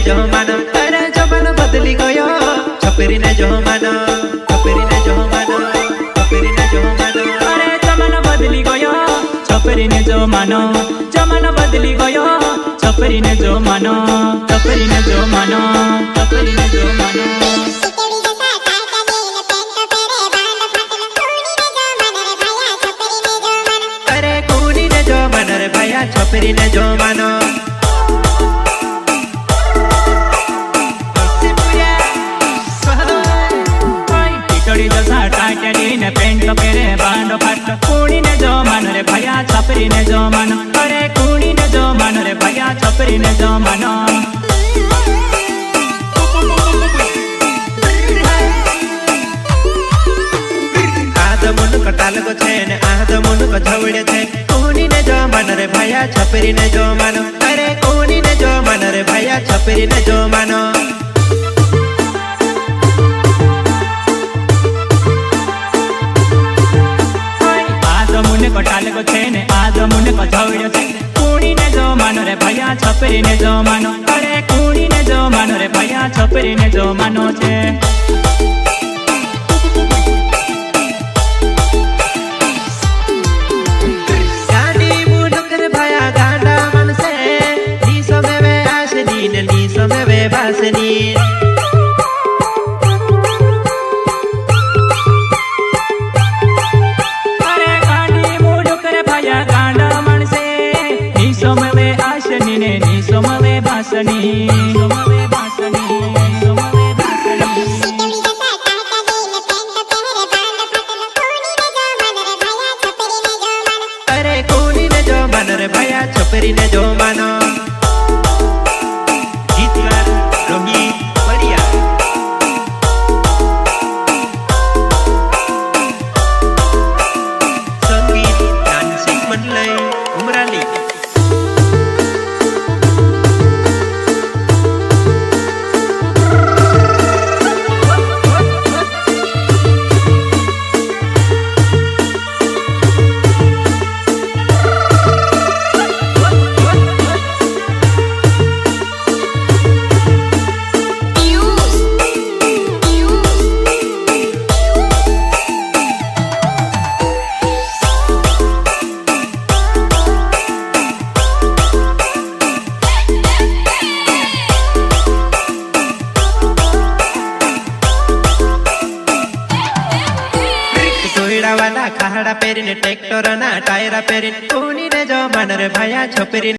जो मानो अरे जमानो बदली गयो छपरी ने जो मानो छपरी ने जो मानो छपरी ने जो मानो अरे जमानो बदली गयो छपरी ने जो मानो जमानो बदली गयो छपरी ने जो मानो छपरी ने जो मानो छपरी ने जो मानो अरे कूनी ने जो मानो रे भैया छपरी ने जो मानो पेंट पेरे बांडो फाट कूड़ी ने जो मानो रे भैया छपरी ने जो मानो अरे कूड़ी ने जो मानो रे भैया छपरी ने जो मानो आध मुन कटाल को छे ने आध मुन को झवड़े छे कूड़ी ने जो मानो रे भैया छपरी ने जो मानो अरे कूड़ी ने जो मानो रे भैया छपरी ने जो मानो कटाल को छे ने आज मुन को झवड़्यो छे कूड़ी ने जो मानो रे भैया छपरी ने जो मानो अरे कूड़ी ने जो मानो रे भैया छपरी ने जो मानो छे गाडी मुडक रे भैया गांडा मनसे नी समय वे आसनी ने नी समय वे भासनी सोमवे बासनी सोमवे बासनी सोमवे बासनी अरे कूड़ी ने जो मानो रे भैया छपरी ने जो मानो गीतकार रोहित बढ़िया संगीत डांसिंग मंडलई उमराली खाड़ा पेरिन ट्रैक्टर ना टायरा पेरिन कूनी ने जो मानो रे भैया छपरी